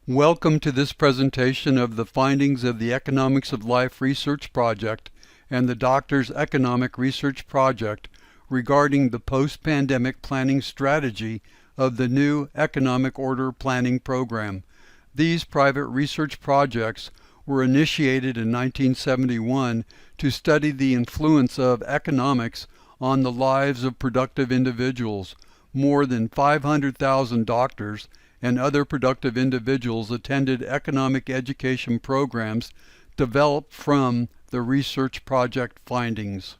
Welcome to this presentation of the findings of the Economics of Life Research Project and the Doctors Economic Research Project regarding the post-pandemic planning strategy of the new Economic Order Planning Program. These private research projects were initiated in 1971 to study the influence of economics on the lives of productive individuals. More than 500,000 doctors and other productive individuals attended economic education programs developed from the research project findings.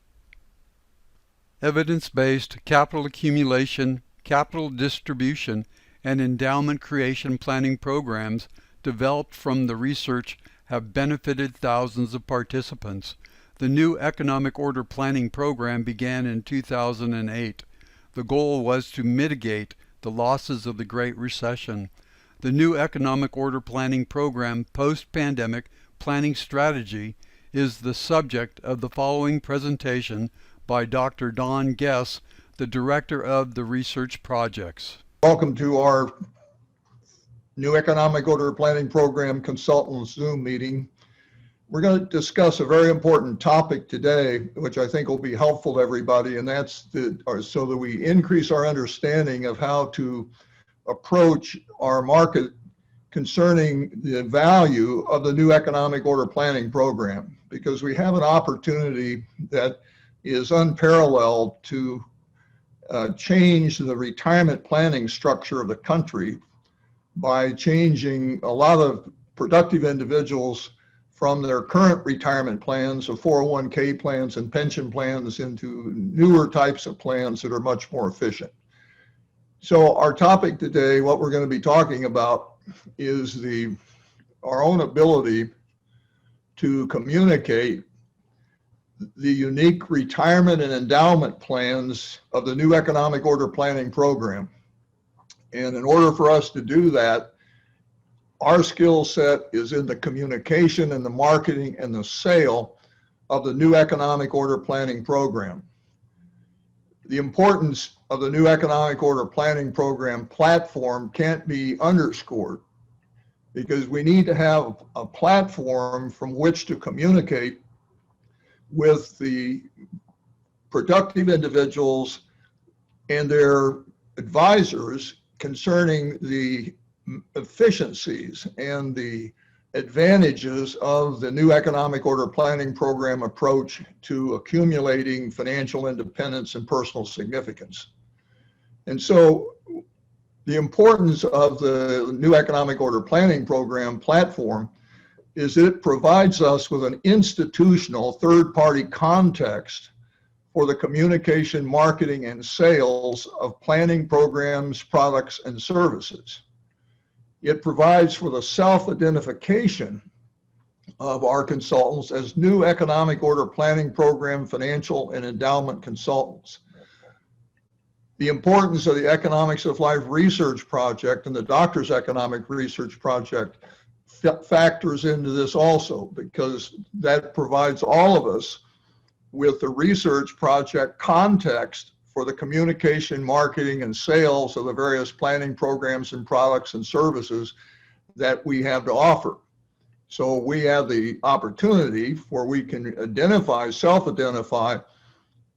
Evidence-based capital accumulation, capital distribution, and endowment creation planning programs developed from the research have benefited thousands of participants. The new Economic Order Planning Program began in 2008. The goal was to mitigate the losses of the Great Recession. The new Economic Order Planning Program post-pandemic planning strategy is the subject of the following presentation by Dr. Don Guess, the Director of the Research Projects. Welcome to our new Economic Order Planning Program Consultants Zoom meeting. We're going to discuss a very important topic today, which I think will be helpful to everybody, and that's so that we increase our understanding of how to approach our market concerning the value of the new Economic Order Planning Program, because we have an opportunity that is unparalleled to change the retirement planning structure of the country by changing a lot of productive individuals from their current retirement plans of 401k plans and pension plans into newer types of plans that are much more efficient. So our topic today, what we're going to be talking about, is our own ability to communicate the unique retirement and endowment plans of the new Economic Order Planning Program. And in order for us to do that, our skill set is in the communication and the marketing and the sale of the new Economic Order Planning Program. The importance of the new Economic Order Planning Program platform can't be underscored, because we need to have a platform from which to communicate with the productive individuals and their advisors concerning the efficiencies and the advantages of the new Economic Order Planning Program approach to accumulating financial independence and personal significance. And so the importance of the new Economic Order Planning Program platform is it provides us with an institutional third-party context for the communication, marketing, and sales of planning programs, products, and services. It provides for the self-identification of our consultants as new Economic Order Planning Program financial and endowment consultants. The importance of the Economics of Life Research Project and the Doctors Economic Research Project factors into this also, because that provides all of us with the research project context for the communication, marketing, and sales of the various planning programs and products and services that we have to offer. So we have the opportunity where we can self-identify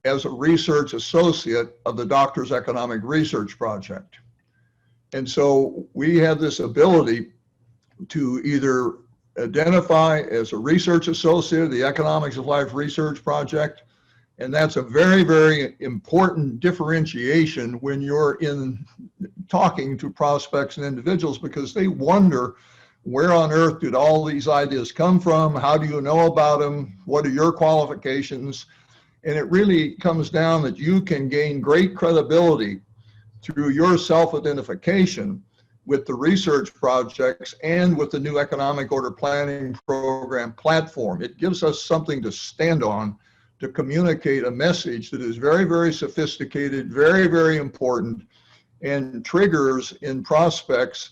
as a research associate of the Doctors Economic Research Project. And so we have this ability to either identify as a research associate of the Economics of Life Research Project, and that's a very, very important differentiation when you're in talking to prospects and individuals, because they wonder, where on earth did all these ideas come from? How do you know about them? What are your qualifications? And it really comes down that you can gain great credibility through your self-identification with the research projects and with the new Economic Order Planning Program platform. It gives us something to stand on to communicate a message that is very, very sophisticated, very, very important, and triggers in prospects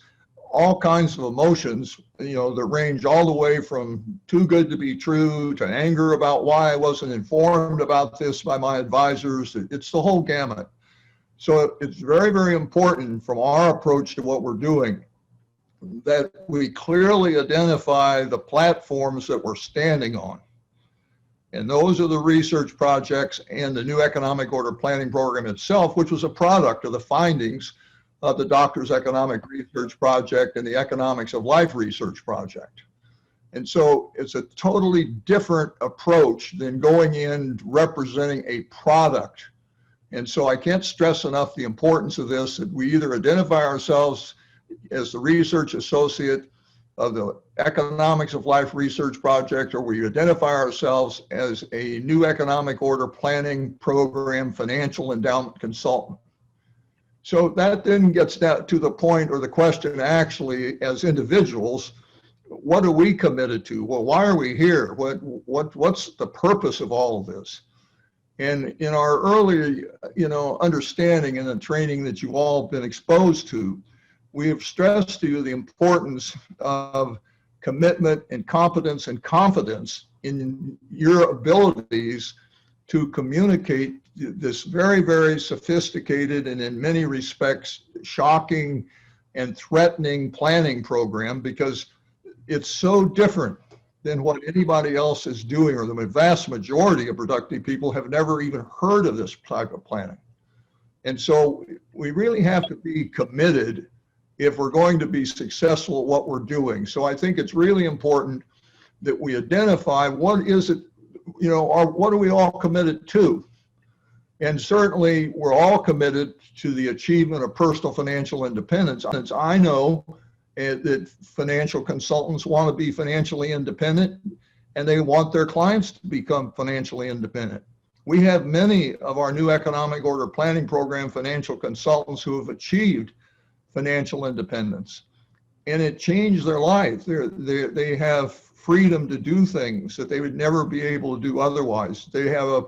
all kinds of emotions, that range all the way from too good to be true to anger about why I wasn't informed about this by my advisors. It's the whole gamut. So it's very, very important from our approach to what we're doing that we clearly identify the platforms that we're standing on. And those are the research projects and the new economic order planning program itself, which was a product of the findings of the Doctors Economic Research Project and the Economics of Life Research Project. And so it's a totally different approach than going in representing a product. And so I can't stress enough the importance of this, that we either identify ourselves as the research associate of the Economics of Life Research Project, or we identify ourselves as a new economic order planning program financial endowment consultant. So that then gets down to the point, or the question actually, as individuals, what are we committed to? Well, why are we here? What's the purpose of all of this? And in our early, understanding and the training that you've all been exposed to, we have stressed to you the importance of commitment and competence and confidence in your abilities to communicate this very, very sophisticated and in many respects shocking and threatening planning program, because it's so different than what anybody else is doing, or the vast majority of productive people have never even heard of this type of planning. And so we really have to be committed if we're going to be successful at what we're doing. So I think it's really important that we identify what is it, what are we all committed to? And certainly we're all committed to the achievement of personal financial independence. I know that financial consultants want to be financially independent, and they want their clients to become financially independent. We have many of our new economic order planning program financial consultants who have achieved financial independence, and it changed their life. They have freedom to do things that they would never be able to do otherwise. They have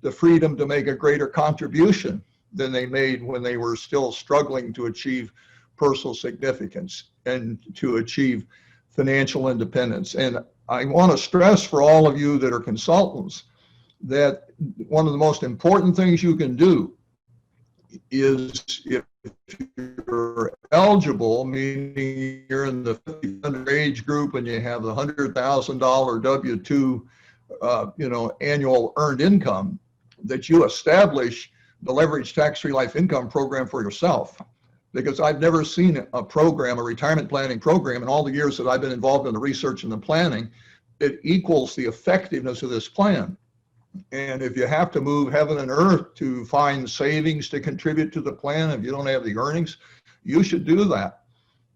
the freedom to make a greater contribution than they made when they were still struggling to achieve personal significance and to achieve financial independence. And I want to stress for all of you that are consultants that one of the most important things you can do is, if you're eligible, meaning you're in the 50 age group and you have the $100,000 W-2 annual earned income, that you establish the leveraged tax-free life income program for yourself. Because I've never seen a program, a retirement planning program, in all the years that I've been involved in the research and the planning, it equals the effectiveness of this plan. And if you have to move heaven and earth to find savings to contribute to the plan, if you don't have the earnings, you should do that,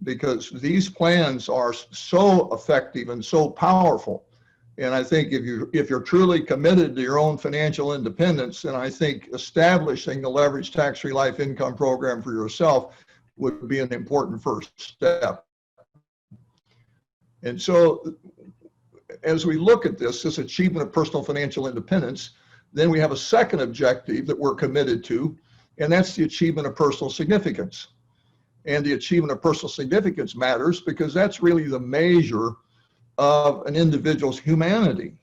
because these plans are so effective and so powerful. And I think if you're truly committed to your own financial independence, then I think establishing the leveraged tax-free life income program for yourself would be an important first step. And so as we look at this achievement of personal financial independence, then we have a second objective that we're committed to, and that's the achievement of personal significance. And the achievement of personal significance matters because that's really the measure of an individual's humanity.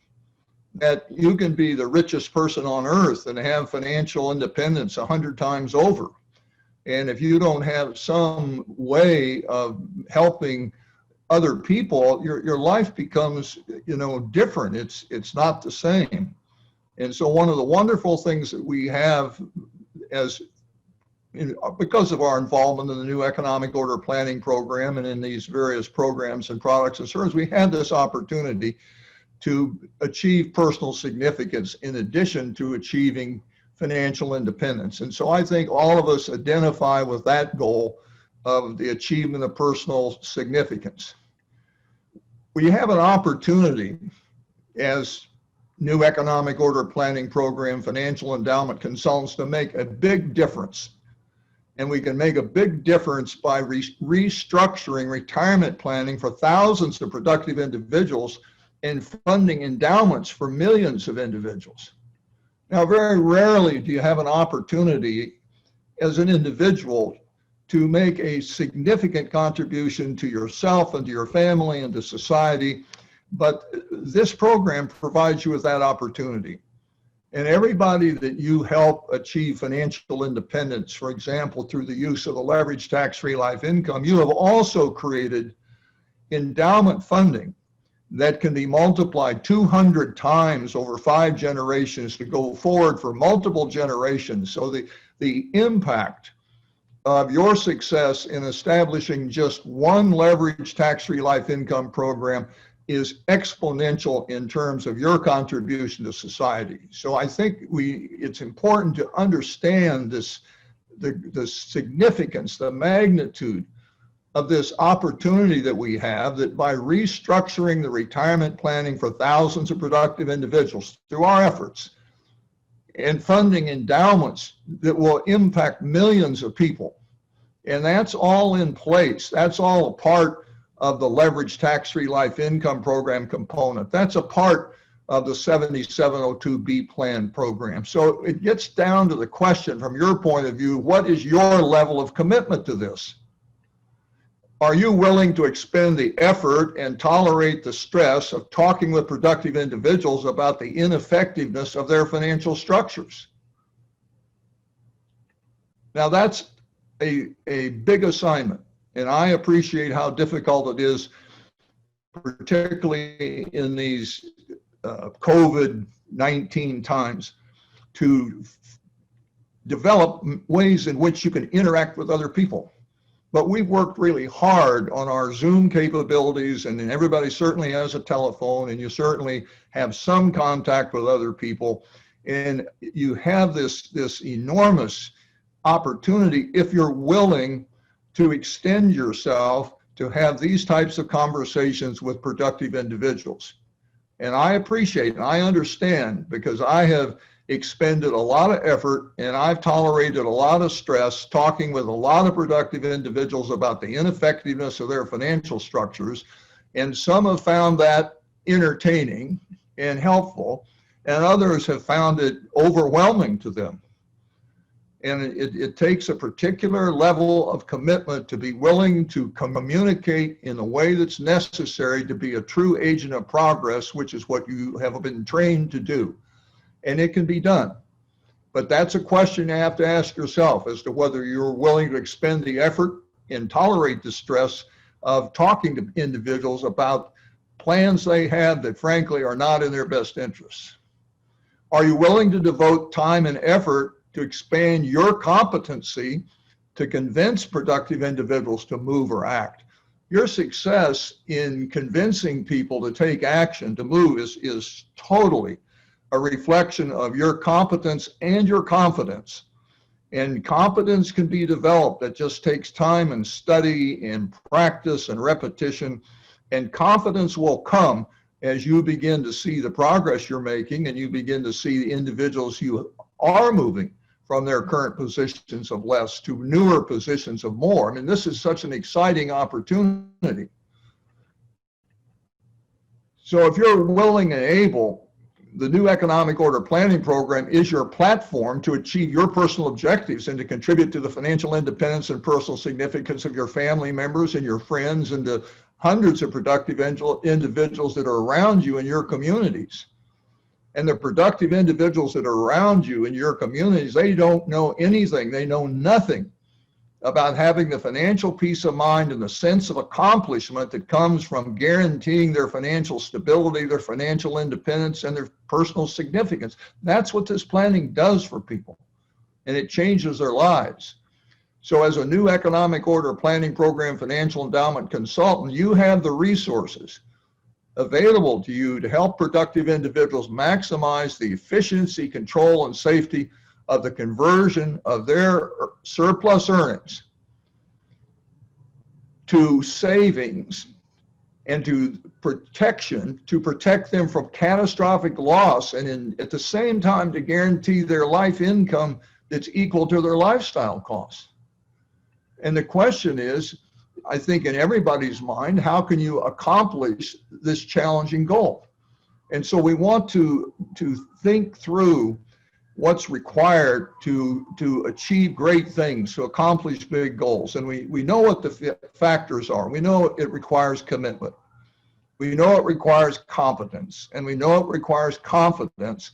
That you can be the richest person on earth and have financial independence 100 times over. And if you don't have some way of helping other people, your life becomes, different. It's not the same. And so one of the wonderful things that we have because of our involvement in the new economic order planning program and in these various programs and products and services, we had this opportunity to achieve personal significance in addition to achieving financial independence. And so I think all of us identify with that goal of the achievement of personal significance. We have an opportunity as new economic order planning program financial endowment consultants to make a big difference. And we can make a big difference by restructuring retirement planning for thousands of productive individuals and funding endowments for millions of individuals. Now, very rarely do you have an opportunity as an individual to make a significant contribution to yourself and to your family and to society, but this program provides you with that opportunity. And everybody that you help achieve financial independence, for example, through the use of the leveraged tax-free life income, you have also created endowment funding that can be multiplied 200 times over 5 generations to go forward for multiple generations. So the impact of your success in establishing just one leveraged tax-free life income program is exponential in terms of your contribution to society. So I think it's important to understand the significance, the magnitude of this opportunity that we have, that by restructuring the retirement planning for thousands of productive individuals through our efforts and funding endowments that will impact millions of people. And that's all in place. That's all a part of the leveraged tax-free life income program component. That's a part of the 7702B plan program. So it gets down to the question, from your point of view, what is your level of commitment to this? Are you willing to expend the effort and tolerate the stress of talking with productive individuals about the ineffectiveness of their financial structures? Now that's a big assignment, and I appreciate how difficult it is, particularly in these COVID-19 times, to develop ways in which you can interact with other people. But we've worked really hard on our Zoom capabilities, and everybody certainly has a telephone, and you certainly have some contact with other people. And you have this enormous opportunity, if you're willing to extend yourself, to have these types of conversations with productive individuals. And I appreciate and I understand, because I have expended a lot of effort and I've tolerated a lot of stress talking with a lot of productive individuals about the ineffectiveness of their financial structures. And some have found that entertaining and helpful, and others have found it overwhelming to them. And it takes a particular level of commitment to be willing to communicate in the way that's necessary to be a true agent of progress, which is what you have been trained to do. And it can be done. But that's a question you have to ask yourself, as to whether you're willing to expend the effort and tolerate the stress of talking to individuals about plans they have that frankly are not in their best interests. Are you willing to devote time and effort to expand your competency to convince productive individuals to move or act? Your success in convincing people to take action, to move, is totally a reflection of your competence and your confidence. And competence can be developed. It just takes time and study and practice and repetition. And confidence will come as you begin to see the progress you're making, and you begin to see the individuals you are moving from their current positions of less to newer positions of more. I mean, this is such an exciting opportunity. So if you're willing and able, the new economic order planning program is your platform to achieve your personal objectives and to contribute to the financial independence and personal significance of your family members and your friends, and the hundreds of productive individuals that are around you in your communities. And the productive individuals that are around you in your communities, they don't know anything. They know nothing about having the financial peace of mind and the sense of accomplishment that comes from guaranteeing their financial stability, their financial independence, and their personal significance. That's what this planning does for people, and it changes their lives. So as a new economic order planning program financial endowment consultant, you have the resources available to you to help productive individuals maximize the efficiency, control, and safety of the conversion of their surplus earnings to savings and to protection, to protect them from catastrophic loss, and at the same time to guarantee their life income that's equal to their lifestyle costs. And the question is, I think in everybody's mind, how can you accomplish this challenging goal? And so we want to think through what's required to achieve great things, to accomplish big goals. And we know what the factors are. We know it requires commitment. We know it requires competence, and we know it requires confidence.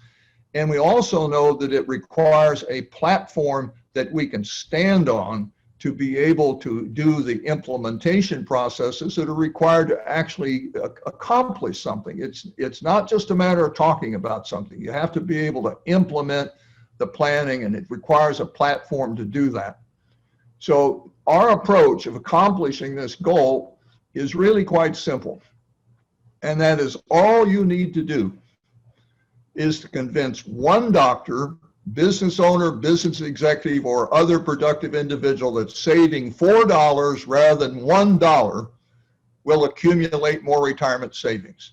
And we also know that it requires a platform that we can stand on to be able to do the implementation processes that are required to actually accomplish something. It's not just a matter of talking about something. You have to be able to implement the planning, and it requires a platform to do that. So our approach of accomplishing this goal is really quite simple. And that is, all you need to do is to convince one doctor, business owner, business executive, or other productive individual that saving $4 rather than $1 will accumulate more retirement savings.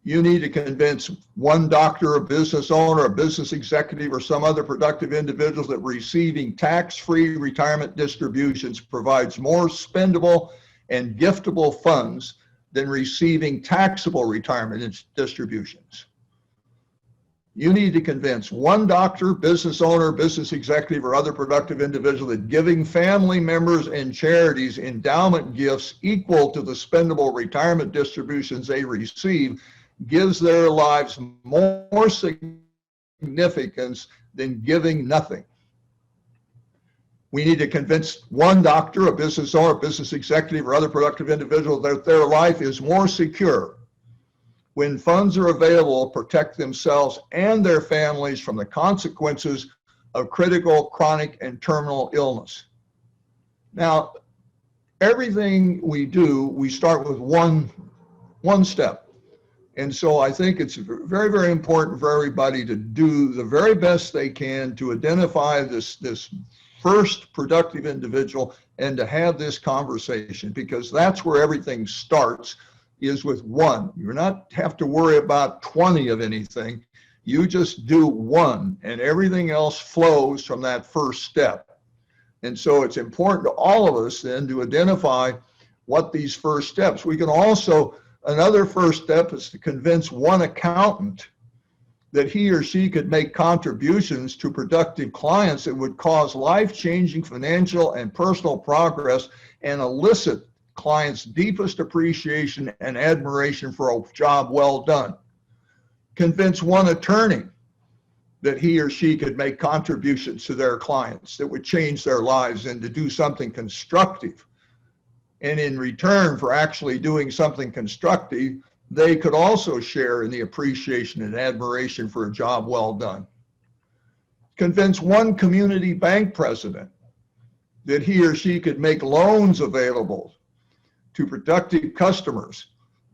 You need to convince one doctor, a business owner, a business executive, or some other productive individuals that receiving tax-free retirement distributions provides more spendable and giftable funds than receiving taxable retirement distributions. You need to convince one doctor, business owner, business executive, or other productive individual that giving family members and charities endowment gifts equal to the spendable retirement distributions they receive gives their lives more significance than giving nothing. We need to convince one doctor, a business owner, business executive, or other productive individual that their life is more secure when funds are available to protect themselves and their families from the consequences of critical, chronic, and terminal illness. Now, everything we do, we start with one step. And so I think it's very, very important for everybody to do the very best they can to identify this first productive individual and to have this conversation, because that's where everything starts, is with one. You're not have to worry about 20 of anything. You just do one, and everything else flows from that first step. And so it's important to all of us then to identify what these first steps. We can also, another first step is to convince one accountant that he or she could make contributions to productive clients that would cause life-changing financial and personal progress and elicit clients' deepest appreciation and admiration for a job well done. Convince one attorney that he or she could make contributions to their clients that would change their lives and to do something constructive. And in return for actually doing something constructive, they could also share in the appreciation and admiration for a job well done. Convince one community bank president that he or she could make loans available to productive customers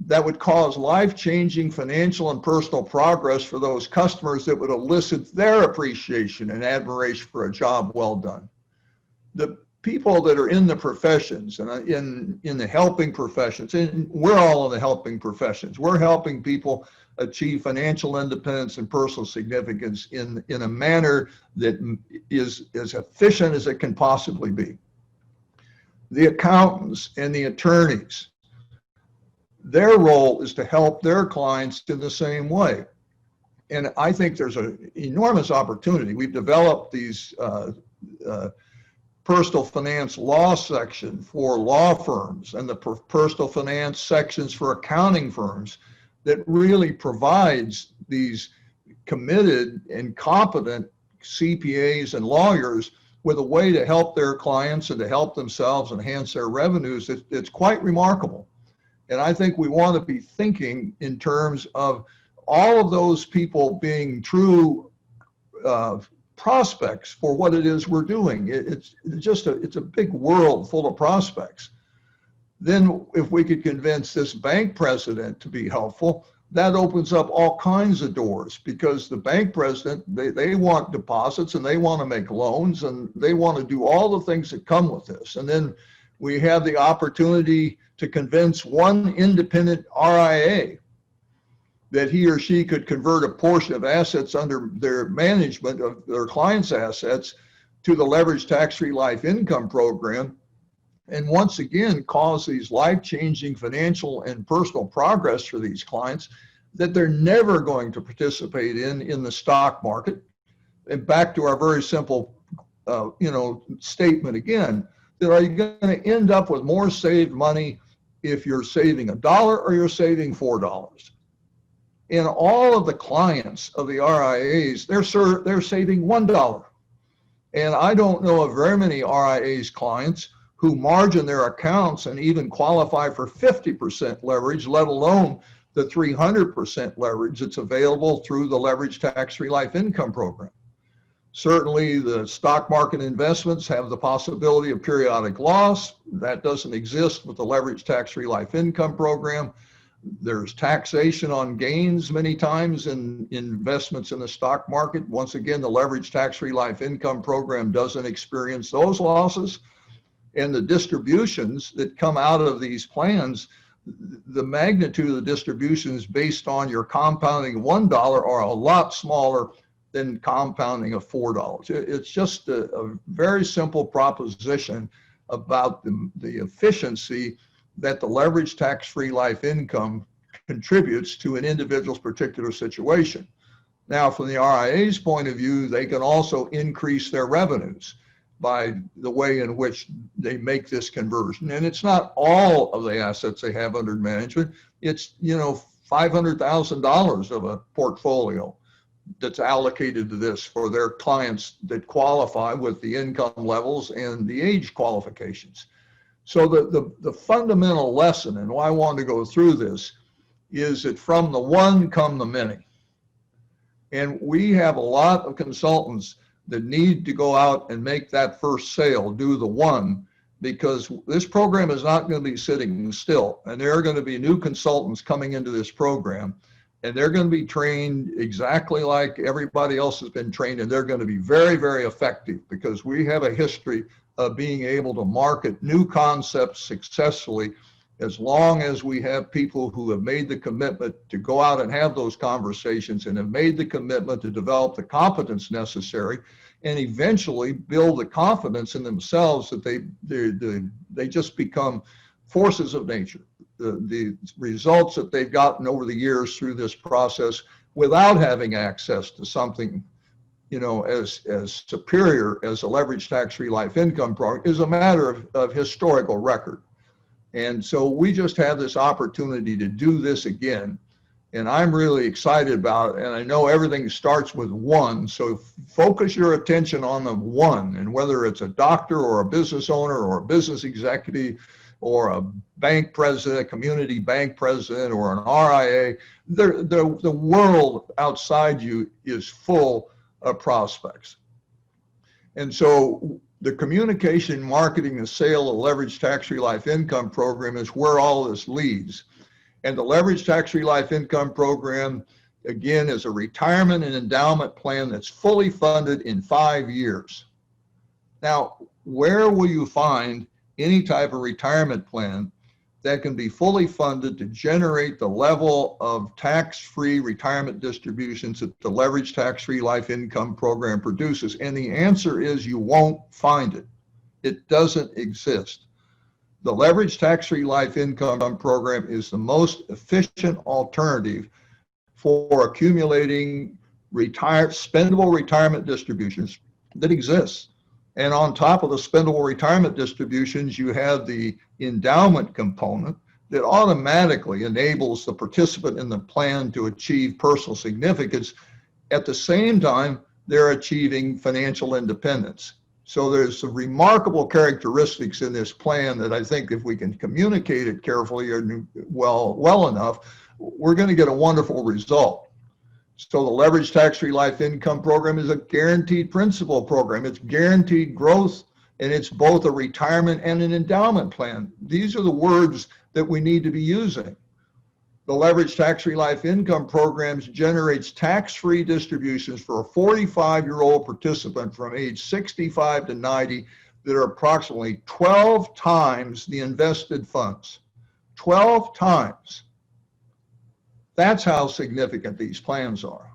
that would cause life-changing financial and personal progress for those customers that would elicit their appreciation and admiration for a job well done. The people that are in the professions and in the helping professions, and we're all in the helping professions, we're helping people achieve financial independence and personal significance in a manner that is as efficient as it can possibly be. The accountants and the attorneys, their role is to help their clients in the same way. And I think there's an enormous opportunity. We've developed these personal finance law section for law firms and the personal finance sections for accounting firms that really provides these committed and competent CPAs and lawyers with a way to help their clients and to help themselves enhance their revenues. It's quite remarkable. And I think we want to be thinking in terms of all of those people being true prospects for what it is we're doing. It's a big world full of prospects. Then if we could convince this bank president to be helpful, that opens up all kinds of doors, because the bank president, they want deposits and they want to make loans and they want to do all the things that come with this. And then we have the opportunity to convince one independent RIA that he or she could convert a portion of assets under their management of their clients' assets to the leveraged tax-free life income program, and once again cause these life-changing financial and personal progress for these clients that they're never going to participate in the stock market. And back to our very simple statement again, that are you going to end up with more saved money if you're saving $1 or you're saving $4? And all of the clients of the RIAs, they're saving $1. And I don't know of very many RIAs clients who margin their accounts and even qualify for 50% leverage, let alone the 300% leverage that's available through the Leveraged Tax-Free Life Income Program. Certainly, the stock market investments have the possibility of periodic loss. That doesn't exist with the Leveraged Tax-Free Life Income Program. There's taxation on gains many times in investments in the stock market. Once again, the Leveraged Tax-Free Life Income Program doesn't experience those losses. And the distributions that come out of these plans, the magnitude of the distributions based on your compounding of $1 are a lot smaller than compounding of $4. It's just a very simple proposition about the efficiency that the leveraged tax-free life income contributes to an individual's particular situation. Now, from the RIA's point of view, they can also increase their revenues by the way in which they make this conversion. And it's not all of the assets they have under management. It's, $500,000 of a portfolio that's allocated to this for their clients that qualify with the income levels and the age qualifications. So the fundamental lesson, and why I wanted to go through this, is that from the one come the many. And we have a lot of consultants that need to go out and make that first sale, do the one, because this program is not going to be sitting still. And there are going to be new consultants coming into this program, and they're going to be trained exactly like everybody else has been trained, and they're going to be very, very effective because we have a history of being able to market new concepts successfully as long as we have people who have made the commitment to go out and have those conversations and have made the commitment to develop the competence necessary and eventually build the confidence in themselves that they just become forces of nature. The results that they've gotten over the years through this process without having access to something as superior as a leveraged tax-free life income program is a matter of historical record. And so we just have this opportunity to do this again. And I'm really excited about it. And I know everything starts with one. So focus your attention on the one. And whether it's a doctor or a business owner or a business executive or a bank president, a community bank president, or an RIA, the world outside you is full of prospects. And so the communication, marketing, and sale of leveraged tax-free life income program is where all of this leads. And the leveraged tax-free life income program, again, is a retirement and endowment plan that's fully funded in 5 years. Now, where will you find any type of retirement plan that can be fully funded to generate the level of tax-free retirement distributions that the leveraged tax-free life income program produces? And the answer is you won't find it. It doesn't exist. The leveraged tax-free life income program is the most efficient alternative for accumulating spendable retirement distributions that exists. And on top of the spendable retirement distributions, you have the endowment component that automatically enables the participant in the plan to achieve personal significance. At the same time, they're achieving financial independence. So there's some remarkable characteristics in this plan that I think if we can communicate it carefully or well enough, we're going to get a wonderful result. So the leveraged tax-free life income program is a guaranteed principal program. It's guaranteed growth, and it's both a retirement and an endowment plan. These are the words that we need to be using. The leveraged tax-free life income programs generates tax-free distributions for a 45-year-old participant from age 65 to 90 that are approximately 12 times the invested funds. 12 times. That's how significant these plans are.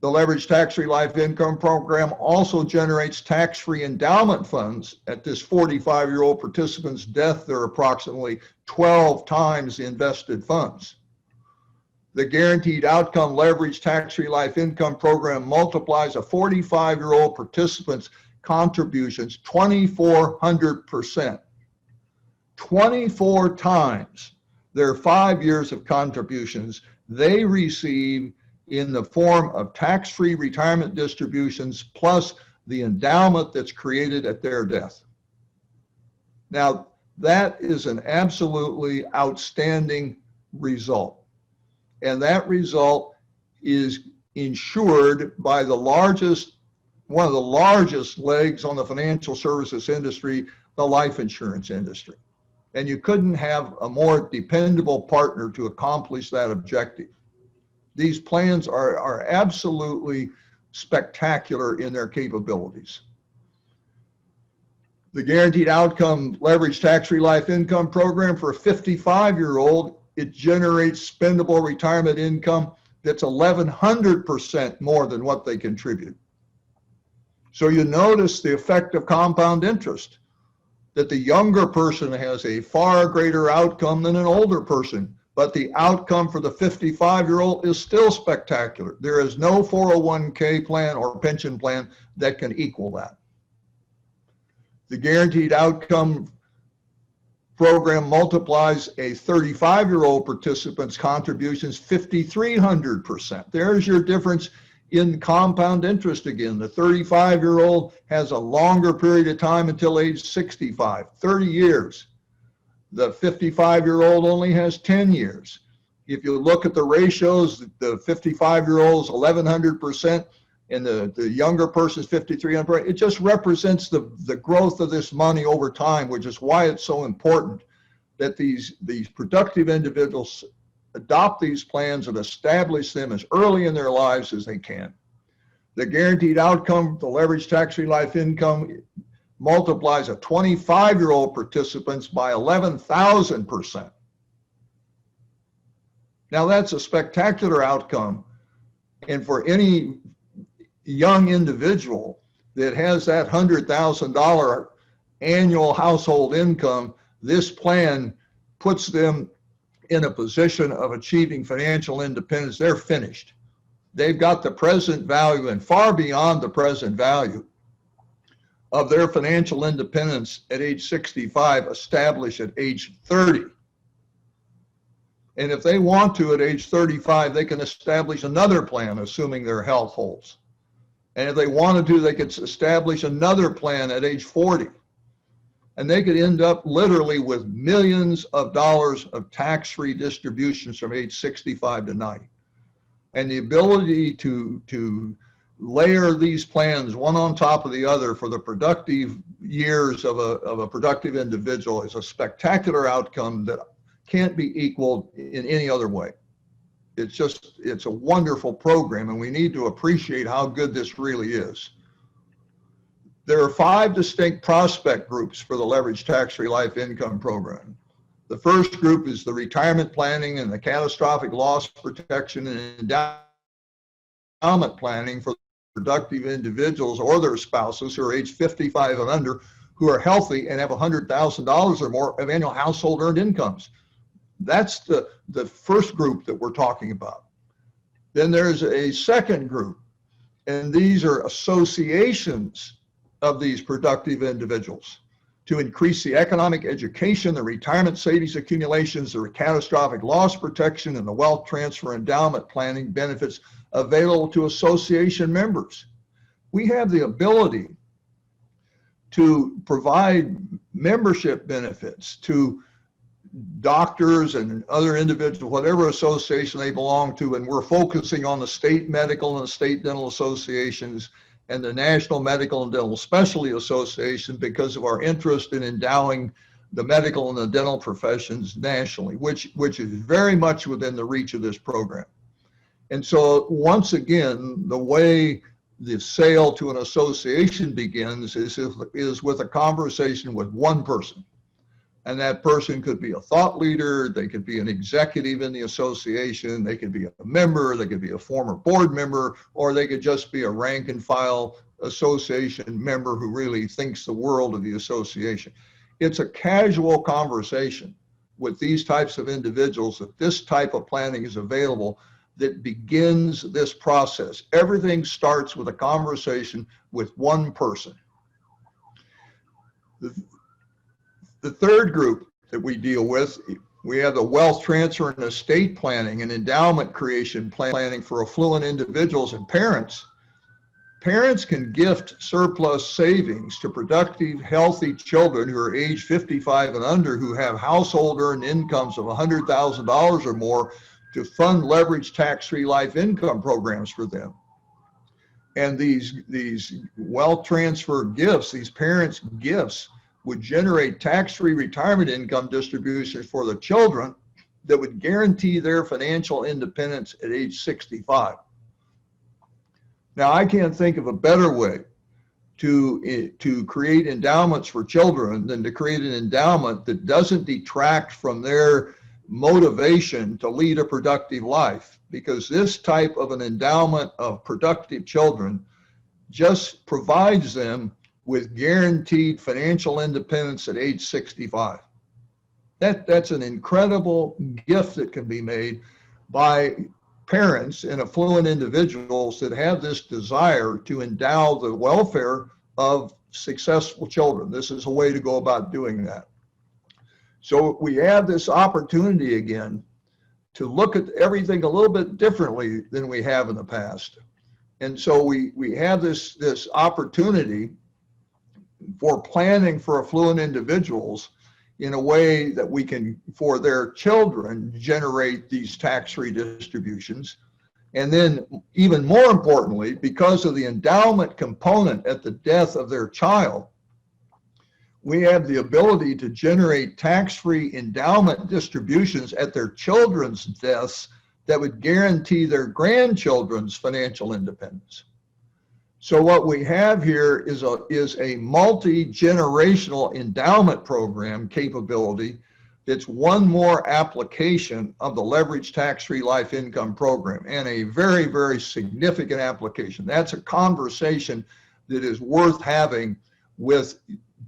The leveraged tax-free life income program also generates tax-free endowment funds. At this 45-year-old participant's death, they're approximately 12 times the invested funds. The guaranteed outcome leveraged tax-free life income program multiplies a 45-year-old participant's contributions 2,400%. 24 times their 5 years of contributions they receive in the form of tax-free retirement distributions plus the endowment that's created at their death. Now, that is an absolutely outstanding result. And that result is ensured by the largest, one of the largest legs on the financial services industry, the life insurance industry. And you couldn't have a more dependable partner to accomplish that objective. These plans are absolutely spectacular in their capabilities. The Guaranteed Outcome Leveraged Tax-Free Life Income Program for a 55-year-old, it generates spendable retirement income that's 1,100% more than what they contribute. So you notice the effect of compound interest, that the younger person has a far greater outcome than an older person, but the outcome for the 55-year-old is still spectacular. There is no 401k plan or pension plan that can equal that. The Guaranteed Outcome Program multiplies a 35-year-old participant's contributions 5,300%. There's your difference in compound interest again. The 35-year-old has a longer period of time until age 65, 30 years. The 55-year-old only has 10 years. If you look at the ratios, the 55-year-old's 1,100% and the younger person's 5,300%. It just represents the growth of this money over time, which is why it's so important that these productive individuals adopt these plans and establish them as early in their lives as they can. The Guaranteed Outcome, the Leveraged Tax-Free Life Income, multiplies a 25-year-old participants by 11,000%. Now that's a spectacular outcome. And for any young individual that has that $100,000 annual household income, this plan puts them in a position of achieving financial independence. They're finished. They've got the present value and far beyond the present value of their financial independence at age 65 established at age 30. And if they want to at age 35, they can establish another plan, assuming their health holds. And if they wanted to, they could establish another plan at age 40. And they could end up literally with millions of dollars of tax-free distributions from age 65 to 90. And the ability to layer these plans one on top of the other for the productive years of a productive individual is a spectacular outcome that can't be equaled in any other way. It's a wonderful program, and we need to appreciate how good this really is. There are 5 distinct prospect groups for the Leveraged Tax-Free Life Income Program. The first group is the retirement planning and the catastrophic loss protection and endowment planning for productive individuals or their spouses who are age 55 and under, who are healthy and have $100,000 or more of annual household earned incomes. That's the first group that we're talking about. Then there's a second group, and these are associations of these productive individuals to increase the economic education, the retirement savings accumulations, the catastrophic loss protection, and the wealth transfer endowment planning benefits available to association members. We have the ability to provide membership benefits to doctors and other individuals, whatever association they belong to, and we're focusing on the state medical and the state dental associations and the National Medical and Dental Specialty Association because of our interest in endowing the medical and the dental professions nationally, which is very much within the reach of this program. And so once again, the way the sale to an association begins is with a conversation with one person. And that person could be a thought leader, they could be an executive in the association, they could be a member, they could be a former board member, or they could just be a rank and file association member who really thinks the world of the association. It's a casual conversation with these types of individuals that this type of planning is available that begins this process. Everything starts with a conversation with one person. The third group that we deal with We have the wealth transfer and estate planning and endowment creation planning for affluent individuals and parents. Parents can gift surplus savings to productive, healthy children who are age 55 and under who have household earned incomes of $100,000 or more to fund leveraged tax-free life income programs for them. And these wealth transfer gifts, these parents' gifts, would generate tax-free retirement income distributions for the children that would guarantee their financial independence at age 65. Now, I can't think of a better way to create endowments for children than to create an endowment that doesn't detract from their motivation to lead a productive life, because this type of an endowment of productive children just provides them with guaranteed financial independence at age 65. That's an incredible gift that can be made by parents and affluent individuals that have this desire to endow the welfare of successful children. This is a way to go about doing that. So we have this opportunity again to look at everything a little bit differently than we have in the past. And so we have this opportunity for planning for affluent individuals in a way that we can, for their children, generate these tax-free distributions. And then even more importantly, because of the endowment component at the death of their child, we have the ability to generate tax-free endowment distributions at their children's deaths that would guarantee their grandchildren's financial independence. So what we have here is a multi-generational endowment program capability that's one more application of the leveraged tax-free life income program, and a very, very significant application. That's a conversation that is worth having with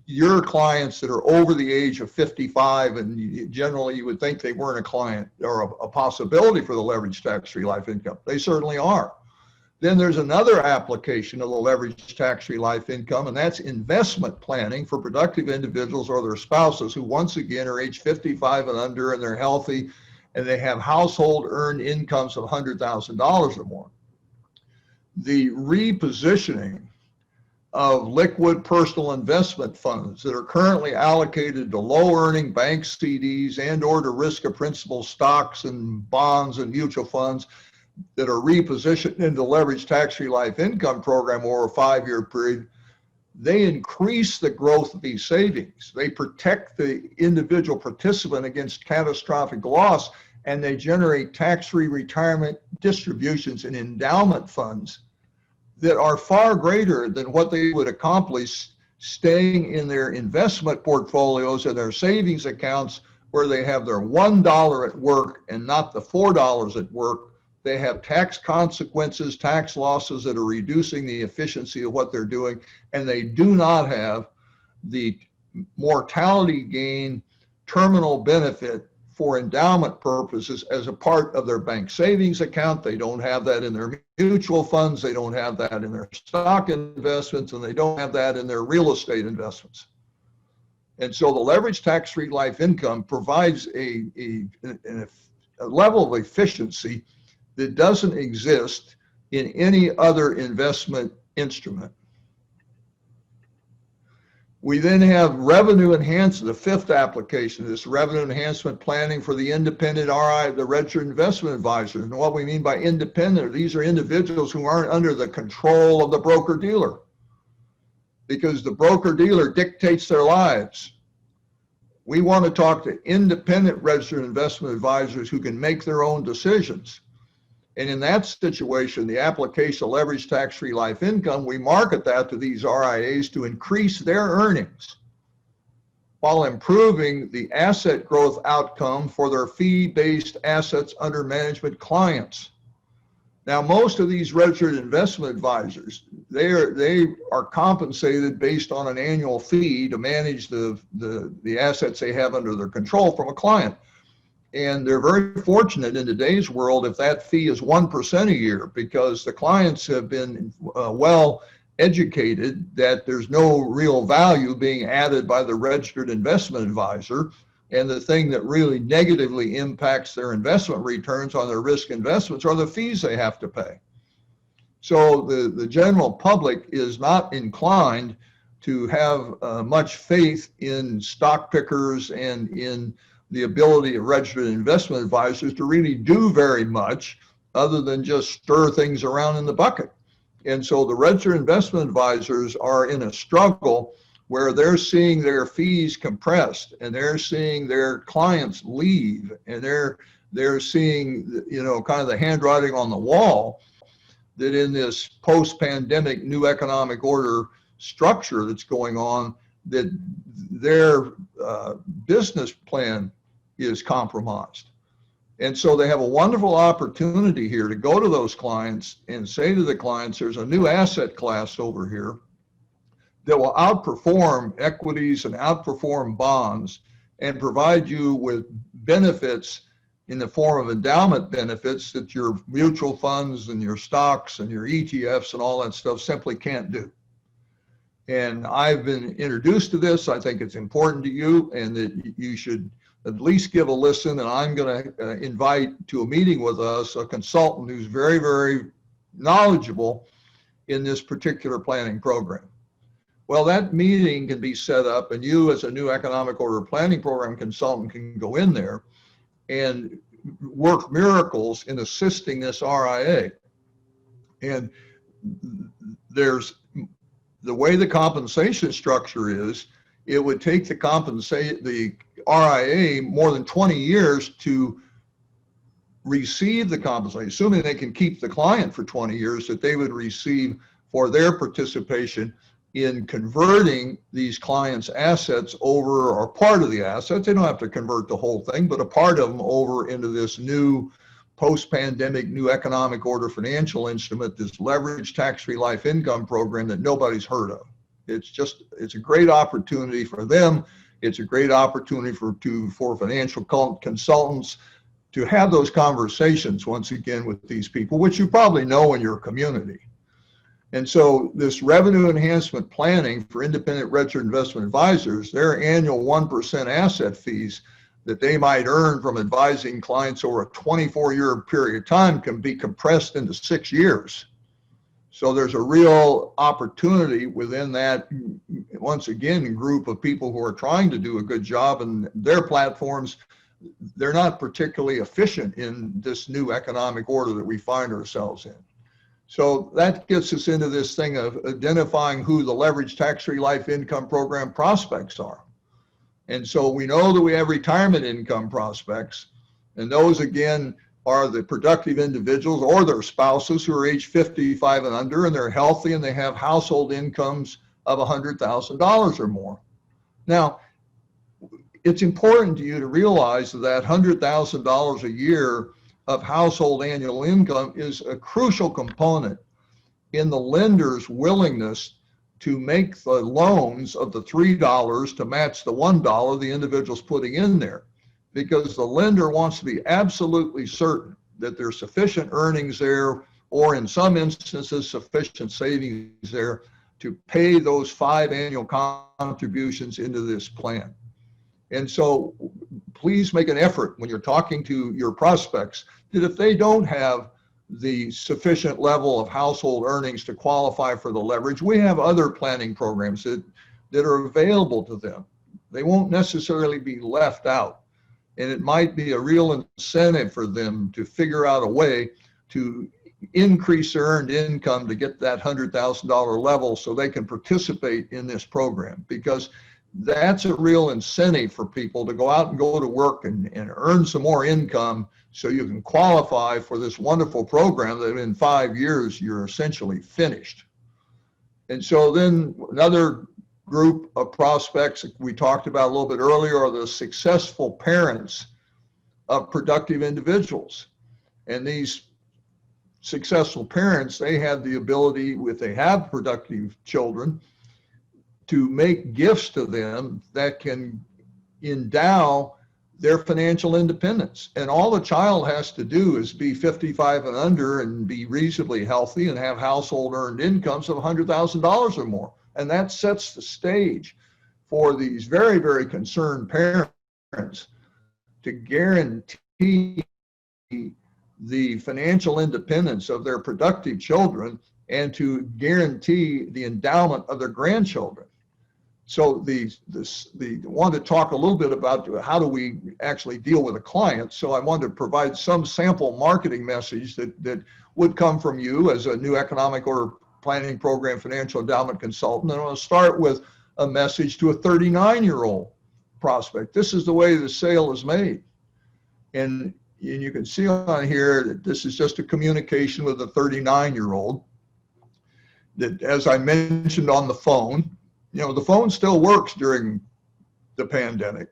your clients that are over the age of 55, and generally you would think they weren't a client or a possibility for the leveraged tax-free life income. They certainly are. Then there's another application of the leveraged tax-free life income, and that's investment planning for productive individuals or their spouses who once again are age 55 and under, and they're healthy and they have household earned incomes of $100,000 or more. The repositioning of liquid personal investment funds that are currently allocated to low earning bank CDs and or to risk of principal stocks and bonds and mutual funds that are repositioned into the leveraged tax-free life income program over a 5-year period, they increase the growth of these savings. They protect the individual participant against catastrophic loss, and they generate tax-free retirement distributions and endowment funds that are far greater than what they would accomplish staying in their investment portfolios and their savings accounts, where they have their $1 at work and not the $4 at work. They have tax consequences, tax losses that are reducing the efficiency of what they're doing, and they do not have the mortality gain terminal benefit for endowment purposes as a part of their bank savings account. They don't have that in their mutual funds, they don't have that in their stock investments, and they don't have that in their real estate investments. And so the leveraged tax-free life income provides a level of efficiency that doesn't exist in any other investment instrument. We then have revenue enhancement, the fifth application, this revenue enhancement planning for the independent RI, the registered investment advisor. And what we mean by independent, these are individuals who aren't under the control of the broker-dealer, because the broker-dealer dictates their lives. We want to talk to independent registered investment advisors who can make their own decisions. And in that situation, the application of leveraged tax-free life income, we market that to these RIAs to increase their earnings while improving the asset growth outcome for their fee-based assets under management clients. Now, most of these registered investment advisors, they are compensated based on an annual fee to manage the assets they have under their control from a client. And they're very fortunate in today's world if that fee is 1% a year, because the clients have been well educated that there's no real value being added by the registered investment advisor And the thing that really negatively impacts their investment returns on their risk investments are the fees they have to pay. So the general public is not inclined to have much faith in stock pickers and in the ability of registered investment advisors to really do very much other than just stir things around in the bucket. And so the registered investment advisors are in a struggle where they're seeing their fees compressed and they're seeing their clients leave and they're seeing, you know, kind of the handwriting on the wall that in this post-pandemic new economic order structure that's going on, that their business plan is compromised. And so they have a wonderful opportunity here to go to those clients and say to the clients, there's a new asset class over here that will outperform equities and outperform bonds and provide you with benefits in the form of endowment benefits that your mutual funds and your stocks and your ETFs and all that stuff simply can't do. And I've been introduced to this. I think it's important to you and that you should at least give a listen. And I'm going to invite to a meeting with us a consultant who's very, very knowledgeable in this particular planning program. Well, that meeting can be set up and you as a new economic order planning program consultant can go in there and work miracles in assisting this RIA. And there's the way the compensation structure is, it would take the RIA more than 20 years to receive the compensation, assuming they can keep the client for 20 years, that they would receive for their participation in converting these clients' assets over, or part of the assets. They don't have to convert the whole thing, but a part of them over into this new post-pandemic new economic order financial instrument, this leveraged tax-free life income program that nobody's heard of. It's a great opportunity for them. It's a great opportunity for financial consultants to have those conversations once again with these people, which you probably know in your community. And so this revenue enhancement planning for independent registered investment advisors, their annual 1% asset fees that they might earn from advising clients over a 24-year period of time can be compressed into 6 years. So there's a real opportunity within that, once again, group of people who are trying to do a good job, and their platforms, they're not particularly efficient in this new economic order that we find ourselves in. So that gets us into this thing of identifying who the leveraged tax-free life income program prospects are. And so we know that we have retirement income prospects, and those again are the productive individuals or their spouses who are age 55 and under, and they're healthy and they have household incomes of $100,000 or more. Now, it's important to you to realize that $100,000 a year of household annual income is a crucial component in the lender's willingness to make the loans of the $3 to match the $1 the individual's putting in there, because the lender wants to be absolutely certain that there's sufficient earnings there, or in some instances sufficient savings there to pay those 5 annual contributions into this plan. And so please make an effort when you're talking to your prospects that if they don't have the sufficient level of household earnings to qualify for the leverage, we have other planning programs that are available to them. They won't necessarily be left out. And it might be a real incentive for them to figure out a way to increase their earned income to get that $100,000 level so they can participate in this program, because that's a real incentive for people to go out and go to work and earn some more income so you can qualify for this wonderful program that in 5 years you're essentially finished. And so then another group of prospects we talked about a little bit earlier are the successful parents of productive individuals. And these successful parents, they have the ability, if they have productive children, to make gifts to them that can endow their financial independence. And all the child has to do is be 55 and under and be reasonably healthy and have household earned incomes of $100,000 or more. And that sets the stage for these very, very concerned parents parents to guarantee the financial independence of their productive children and to guarantee the endowment of their grandchildren. So they want to talk a little bit about how do we actually deal with a client. So I wanted to provide some sample marketing message that would come from you as a new economic order planning program financial endowment consultant. And I want to start with a message to a 39-year-old prospect. This is the way the sale is made. And you can see on here that this is just a communication with a 39-year-old that, as I mentioned on the phone, the phone still works during the pandemic.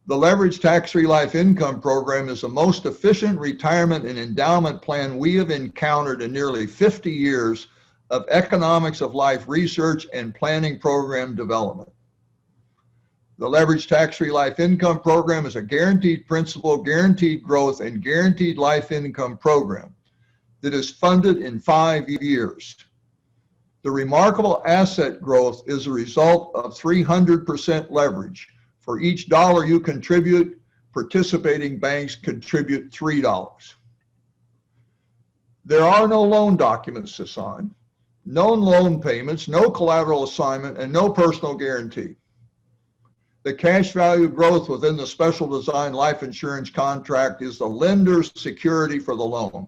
The Leveraged Tax-Free Life Income Program is the most efficient retirement and endowment plan we have encountered in nearly 50 years of economics of life research and planning program development. The Leveraged Tax-Free Life Income Program is a guaranteed principal, guaranteed growth, and guaranteed life income program that is funded in 5 years. The remarkable asset growth is a result of 300% leverage. For each dollar you contribute, participating banks contribute $3. There are no loan documents to sign, no loan payments, no collateral assignment, and no personal guarantee. The cash value growth within the special design life insurance contract is the lender's security for the loan.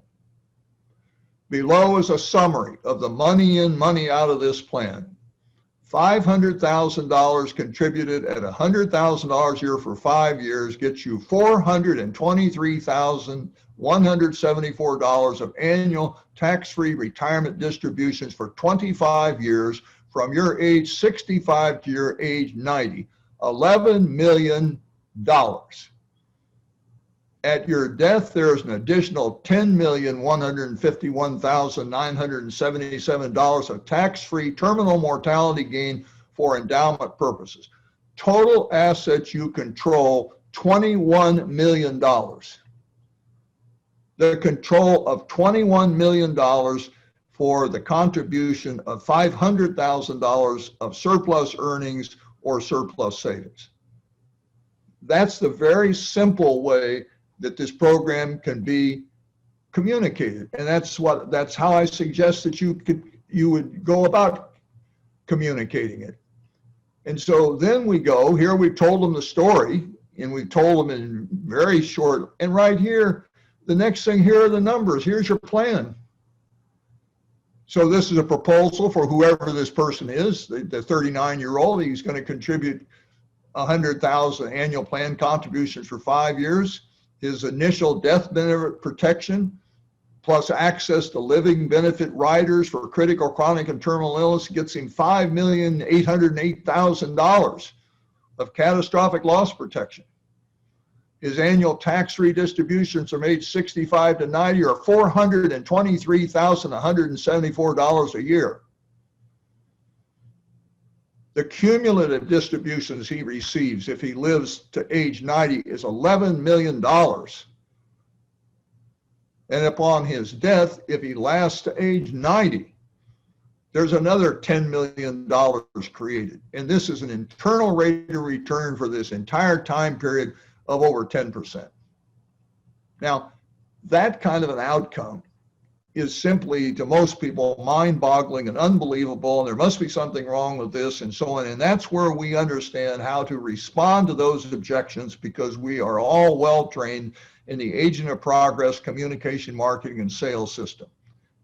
Below is a summary of the money in, money out of this plan. $500,000 contributed at $100,000 a year for 5 years gets you $423,174 of annual tax-free retirement distributions for 25 years from your age 65 to your age 90. $11 million. At your death, there's an additional $10,151,977 of tax-free terminal mortality gain for endowment purposes. Total assets you control, $21 million. The control of $21 million for the contribution of $500,000 of surplus earnings or surplus savings. That's the very simple way that this program can be communicated. And that's how I suggest that you would go about communicating it. And so then we've told them the story, and we've told them in very short, and right here, the next thing, here are the numbers, here's your plan. So this is a proposal for whoever this person is, the 39-year-old. He's going to contribute $100,000 annual plan contributions for 5 years. His initial death benefit protection, plus access to living benefit riders for critical, chronic, and terminal illness, gets him $5,808,000 of catastrophic loss protection. His annual tax-free distributions from age 65 to 90 are $423,174 a year. The cumulative distributions he receives if he lives to age 90 is $11 million. And upon his death, if he lasts to age 90, there's another $10 million created. And this is an internal rate of return for this entire time period of over 10%. Now, that kind of an outcome is simply, to most people, mind-boggling and unbelievable, and there must be something wrong with this and so on. And that's where we understand how to respond to those objections, because we are all well-trained in the Agent of Progress communication, marketing, and sales system.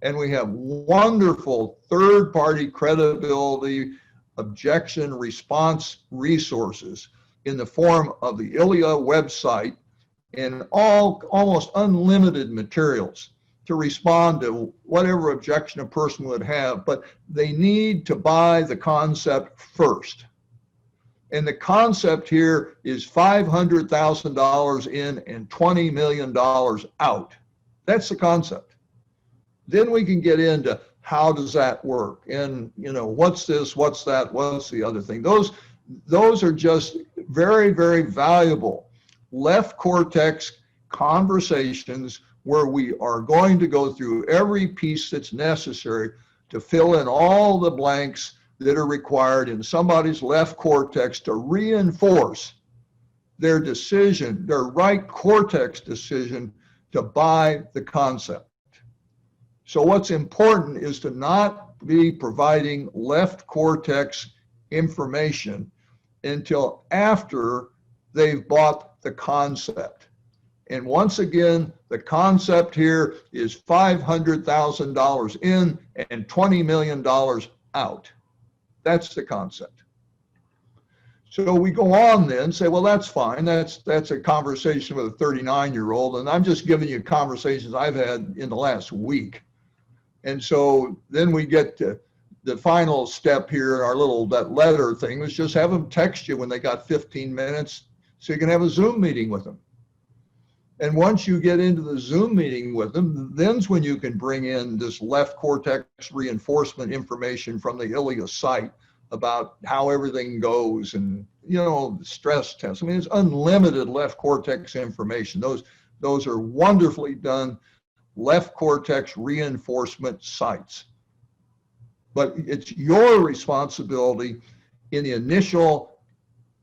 And we have wonderful third-party credibility objection response resources in the form of the ILIA website and almost unlimited materials to respond to whatever objection a person would have, but they need to buy the concept first. And the concept here is $500,000 in and $20 million out. That's the concept. Then we can get into how does that work? And, what's this, what's that, what's the other thing? Those are just very, very valuable left cortex conversations where we are going to go through every piece that's necessary to fill in all the blanks that are required in somebody's left cortex to reinforce their decision, their right cortex decision to buy the concept. So what's important is to not be providing left cortex information until after they've bought the concept. And once again, the concept here is $500,000 in and $20 million out. That's the concept. So we go on then, say, well, that's fine. That's a conversation with a 39-year-old. And I'm just giving you conversations I've had in the last week. And so then we get to the final step here in our that letter thing was just have them text you when they got 15 minutes so you can have a Zoom meeting with them. And once you get into the Zoom meeting with them, then's when you can bring in this left cortex reinforcement information from the ILIA site about how everything goes and, you know, stress tests. I mean, it's unlimited left cortex information. Those are wonderfully done left cortex reinforcement sites. But it's your responsibility in the initial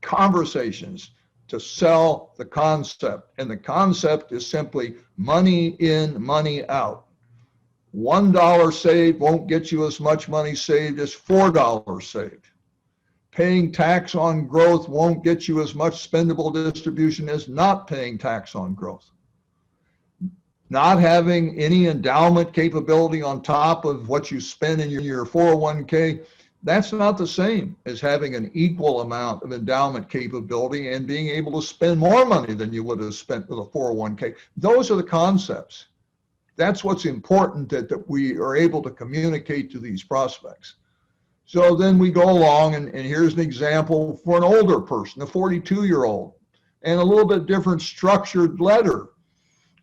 conversations to sell the concept. And the concept is simply money in, money out. $1 saved won't get you as much money saved as $4 saved. Paying tax on growth won't get you as much spendable distribution as not paying tax on growth. Not having any endowment capability on top of what you spend in your 401k, that's not the same as having an equal amount of endowment capability and being able to spend more money than you would have spent with a 401k. Those are the concepts. That's what's important that we are able to communicate to these prospects. So then we go along, and here's an example for an older person, a 42-year-old, and a little bit different structured letter.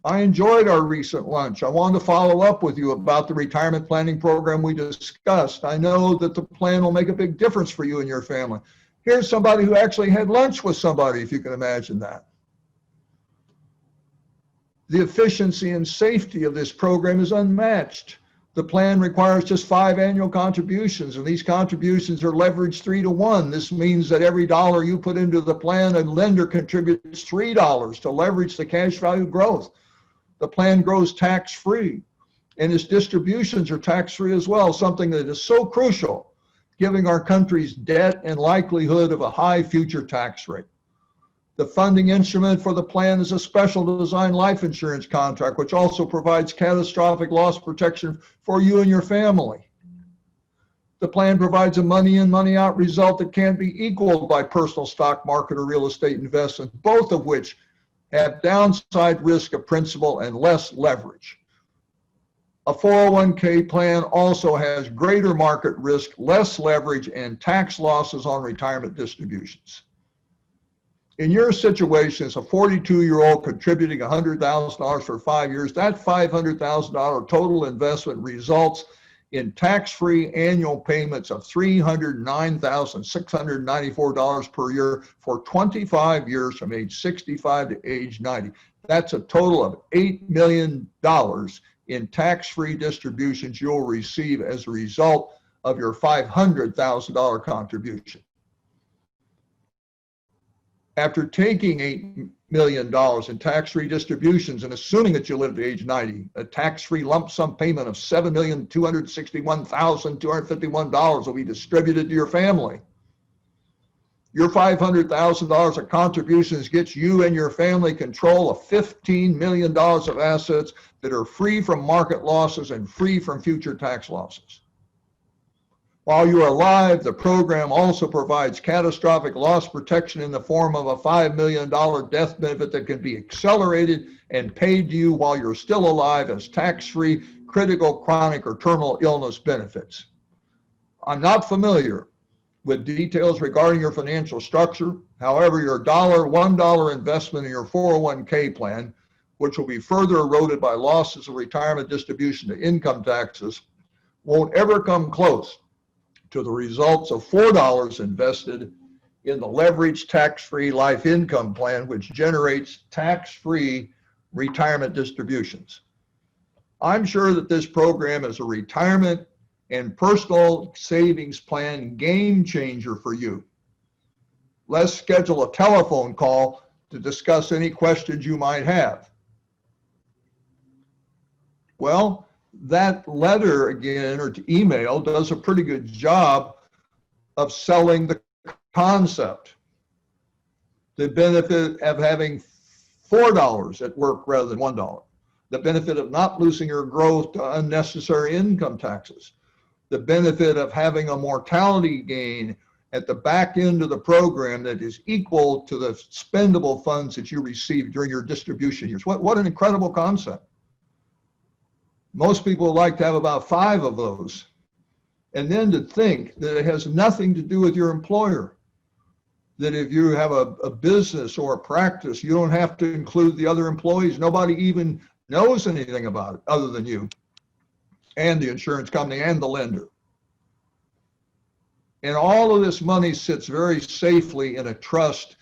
I enjoyed our recent lunch. I wanted to follow up with you about the retirement planning program we discussed. I know that the plan will make a big difference for you and your family. Here's somebody who actually had lunch with somebody, if you can imagine that. The efficiency and safety of this program is unmatched. The plan requires just 5 annual contributions, and these contributions are leveraged 3 to 1. This means that every dollar you put into the plan, a lender contributes $3 to leverage the cash value growth. The plan grows tax-free, and its distributions are tax-free as well, something that is so crucial, giving our country's debt and likelihood of a high future tax rate. The funding instrument for the plan is a special design life insurance contract, which also provides catastrophic loss protection for you and your family. The plan provides a money in, money out result that can't be equaled by personal stock market or real estate investment, both of which have downside risk of principal and less leverage. A 401k plan also has greater market risk, less leverage, and tax losses on retirement distributions. In your situation, as a 42-year-old contributing $100,000 for 5 years, that $500,000 total investment results in tax-free annual payments of $309,694 per year for 25 years from age 65 to age 90. That's a total of $8 million in tax-free distributions you'll receive as a result of your $500,000 contribution. After taking $8 million in tax-free distributions and assuming that you live to age 90, a tax-free lump sum payment of $7,261,251 will be distributed to your family. Your $500,000 of contributions gets you and your family control of $15 million of assets that are free from market losses and free from future tax losses. While you are alive, the program also provides catastrophic loss protection in the form of a $5 million death benefit that can be accelerated and paid to you while you're still alive as tax-free critical, chronic, or terminal illness benefits. I'm not familiar with details regarding your financial structure. However, your $1 investment in your 401k plan, which will be further eroded by losses of retirement distribution to income taxes, won't ever come close to the results of $4 invested in the leveraged tax-free life income plan, which generates tax-free retirement distributions. I'm sure that this program is a retirement and personal savings plan game changer for you. Let's schedule a telephone call to discuss any questions you might have. Well, that letter again, or email, does a pretty good job of selling the concept. The benefit of having $4 at work rather than $1. The benefit of not losing your growth to unnecessary income taxes. The benefit of having a mortality gain at the back end of the program that is equal to the spendable funds that you receive during your distribution years. What an incredible concept. Most people would like to have about 5 of those. And then to think that it has nothing to do with your employer. That if you have a business or a practice, you don't have to include the other employees. Nobody even knows anything about it other than you and the insurance company and the lender. And all of this money sits very safely in a trust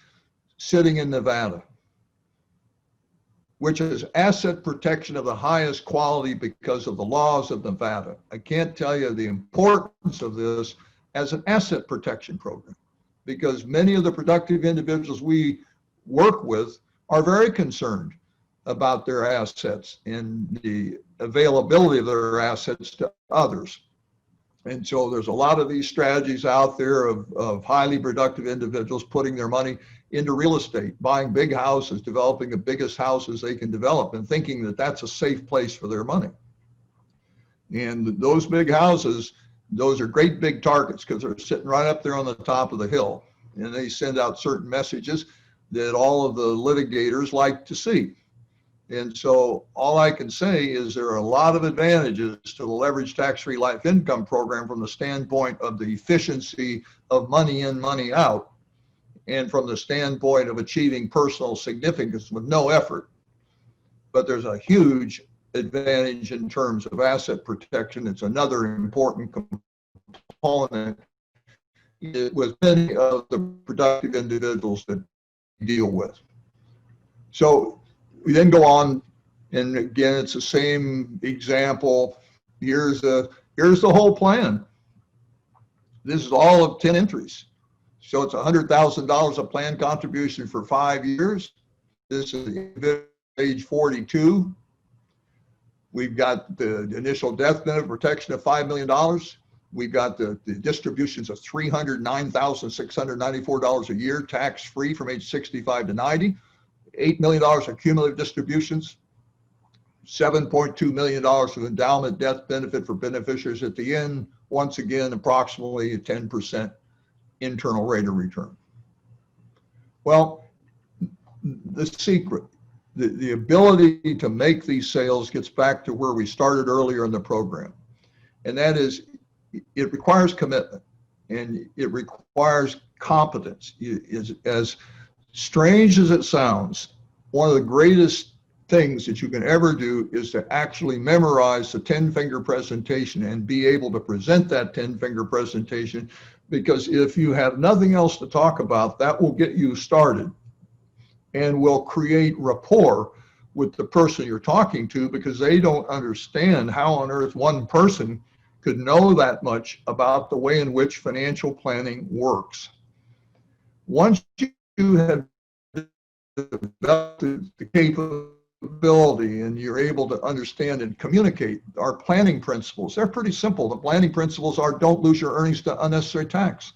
sitting in Nevada, which is asset protection of the highest quality because of the laws of Nevada. I can't tell you the importance of this as an asset protection program, because many of the productive individuals we work with are very concerned about their assets and the availability of their assets to others. And so there's a lot of these strategies out there of highly productive individuals putting their money into real estate, buying big houses, developing the biggest houses they can develop, and thinking that that's a safe place for their money. And those big houses, those are great big targets because they're sitting right up there on the top of the hill. And they send out certain messages that all of the litigators like to see. And so all I can say is there are a lot of advantages to the leveraged tax-free life income program from the standpoint of the efficiency of money in, money out, and from the standpoint of achieving personal significance with no effort. But there's a huge advantage in terms of asset protection. It's another important component with many of the productive individuals that we deal with. So we then go on, and again, it's the same example. Here's the whole plan. This is all of 10 entries. So it's $100,000 of plan contribution for 5 years. This is age 42. We've got the initial death benefit protection of $5 million. We've got the distributions of $309,694 a year, tax-free from age 65 to 90. $8 million of cumulative distributions, $7.2 million of endowment death benefit for beneficiaries at the end. Once again, approximately a 10% internal rate of return. Well, the secret, the ability to make these sales gets back to where we started earlier in the program. And that is, it requires commitment and it requires competence. As strange as it sounds, one of the greatest things that you can ever do is to actually memorize the 10-finger presentation and be able to present that 10-finger presentation, because if you have nothing else to talk about, that will get you started and will create rapport with the person you're talking to, because they don't understand how on earth one person could know that much about the way in which financial planning works. Once you have developed the capability and you're able to understand and communicate our planning principles, they're pretty simple. The planning principles are: don't lose your earnings to unnecessary tax.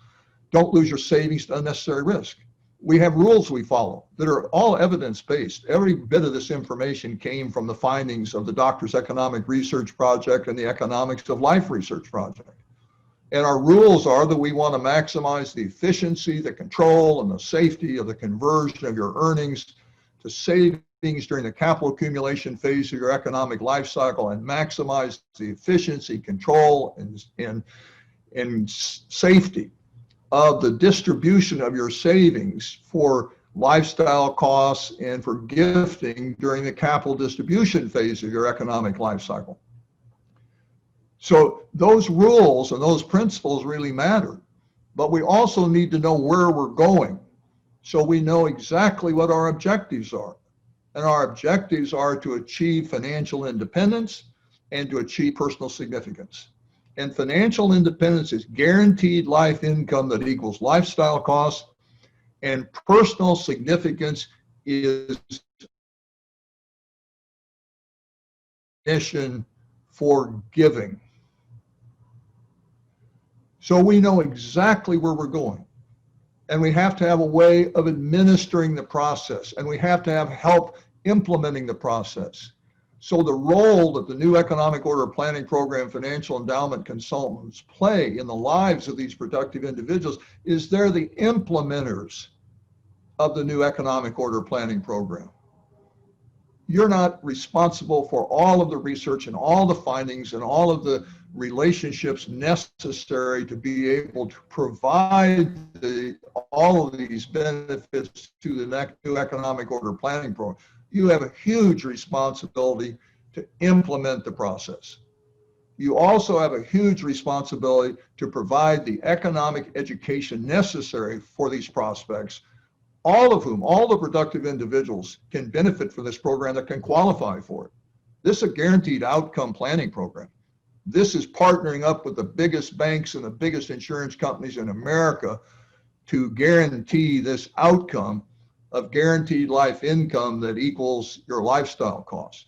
Don't lose your savings to unnecessary risk. We have rules we follow that are all evidence-based. Every bit of this information came from the findings of the Doctors Economic Research Project and the Economics of Life Research Project. And our rules are that we want to maximize the efficiency, the control, and the safety of the conversion of your earnings to savings during the capital accumulation phase of your economic life cycle, and maximize the efficiency, control, and safety of the distribution of your savings for lifestyle costs and for gifting during the capital distribution phase of your economic life cycle. So those rules and those principles really matter, but we also need to know where we're going, so we know exactly what our objectives are. And our objectives are to achieve financial independence and to achieve personal significance. And financial independence is guaranteed life income that equals lifestyle costs, and personal significance is mission for giving. So we know exactly where we're going. And we have to have a way of administering the process, and we have to have help implementing the process. So the role that the new economic order planning program financial endowment consultants play in the lives of these productive individuals is they're the implementers of the new economic order planning program. You're not responsible for all of the research and all the findings and all of the relationships necessary to be able to provide all of these benefits to the new economic order planning program. You have a huge responsibility to implement the process. You also have a huge responsibility to provide the economic education necessary for these prospects, all of whom, all the productive individuals can benefit from this program that can qualify for it. This is a guaranteed outcome planning program. This is partnering up with the biggest banks and the biggest insurance companies in America to guarantee this outcome of guaranteed life income that equals your lifestyle costs.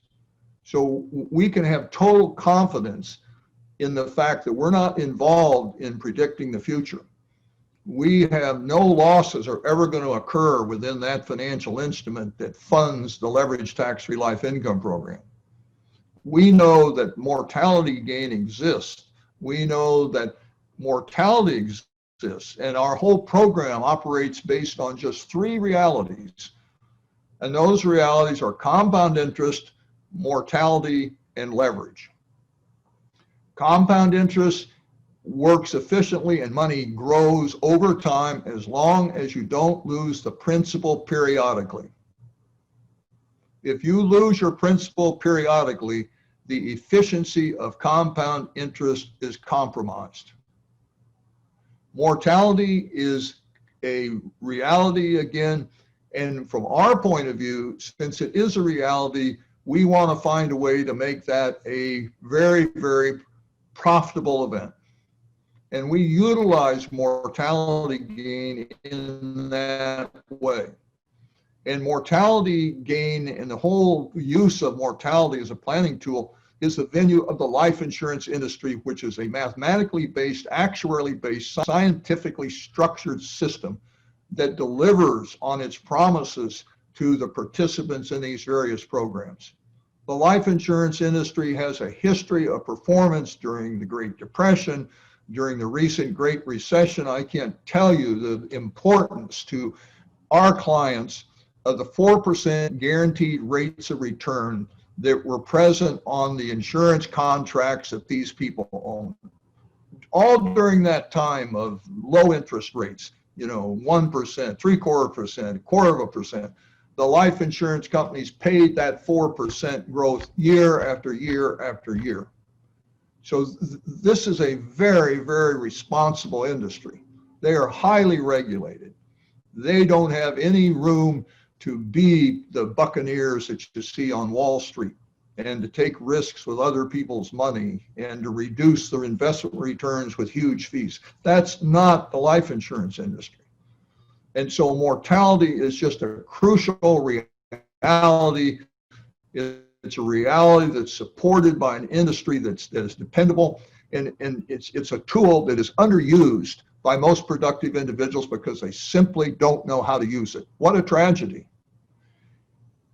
So we can have total confidence in the fact that we're not involved in predicting the future. We have no losses are ever going to occur within that financial instrument that funds the leveraged tax-free life income program. We know that mortality gain exists. We know that mortality exists, and our whole program operates based on just three realities. And those realities are compound interest, mortality, and leverage. Compound interest works efficiently and money grows over time as long as you don't lose the principal periodically. If you lose your principal periodically, the efficiency of compound interest is compromised. Mortality is a reality again, and from our point of view, since it is a reality, we want to find a way to make that a very, very profitable event. And we utilize mortality gain in that way. And mortality gain and the whole use of mortality as a planning tool is the venue of the life insurance industry, which is a mathematically based, actuarially based, scientifically structured system that delivers on its promises to the participants in these various programs. The life insurance industry has a history of performance during the Great Depression, during the recent Great Recession. I can't tell you the importance to our clients of the 4% guaranteed rates of return that were present on the insurance contracts that these people own. All during that time of low interest rates, 1%, 0.75%, 0.25%, the life insurance companies paid that 4% growth year after year after year. So this is a very, very responsible industry. They are highly regulated. They don't have any room to be the buccaneers that you see on Wall Street and to take risks with other people's money and to reduce their investment returns with huge fees. That's not the life insurance industry. And so mortality is just a crucial reality. It's a reality that's supported by an industry that is dependable, and it's a tool that is underused by most productive individuals because they simply don't know how to use it. What a tragedy.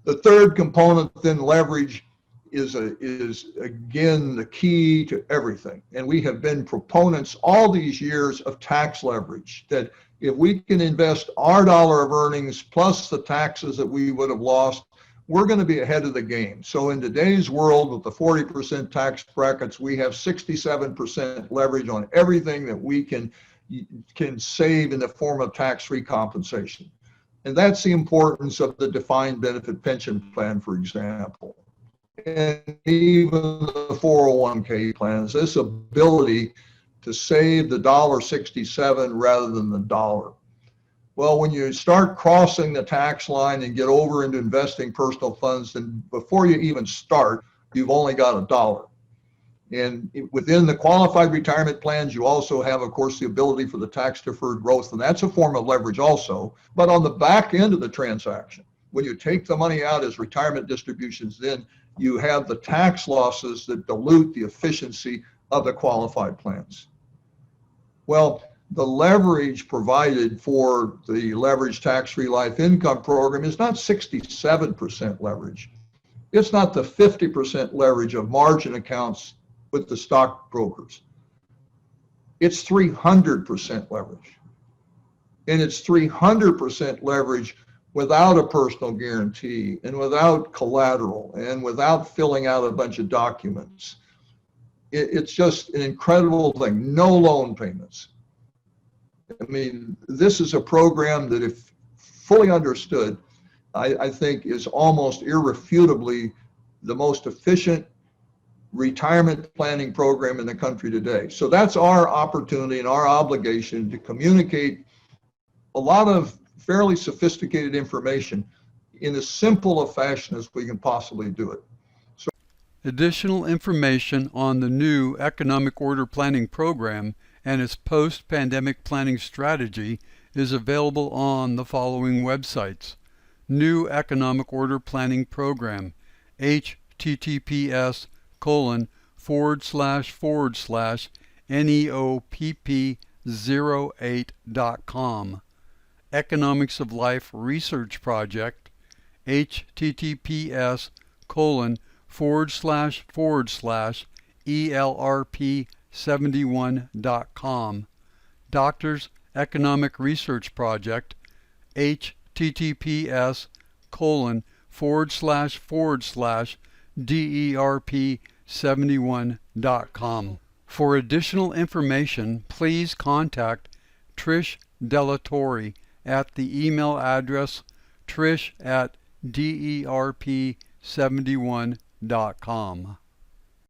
The third component within leverage is again the key to everything. And we have been proponents all these years of tax leverage, that if we can invest our dollar of earnings plus the taxes that we would have lost, we're going to be ahead of the game. So in today's world with the 40% tax brackets, we have 67% leverage on everything that we can save in the form of tax-free compensation. And that's the importance of the defined benefit pension plan, for example. And even the 401k plans, this ability to save the $1.67 rather than the dollar. Well, when you start crossing the tax line and get over into investing personal funds, then before you even start, you've only got $1. And within the qualified retirement plans, you also have, of course, the ability for the tax deferred growth, and that's a form of leverage also. But on the back end of the transaction, when you take the money out as retirement distributions, then you have the tax losses that dilute the efficiency of the qualified plans. Well, the leverage provided for the leveraged tax-free life income program is not 67% leverage. It's not the 50% leverage of margin accounts with the stockbrokers. It's 300% leverage. And it's 300% leverage without a personal guarantee and without collateral and without filling out a bunch of documents. It's just an incredible thing. No loan payments. I mean, this is a program that, if fully understood, I think is almost irrefutably the most efficient retirement planning program in the country today. So that's our opportunity and our obligation to communicate a lot of fairly sophisticated information in as simple a fashion as we can possibly do it. Additional information on the new Economic Order Planning Program and its post-pandemic planning strategy is available on the following websites: New Economic Order Planning Program, https://neopp08.com. Economics of Life Research Project, https://elrp71.com. Doctors Economic Research Project, https://derp71.com. For additional information, please contact Trish Delatorre at the email address trish@derp71.com.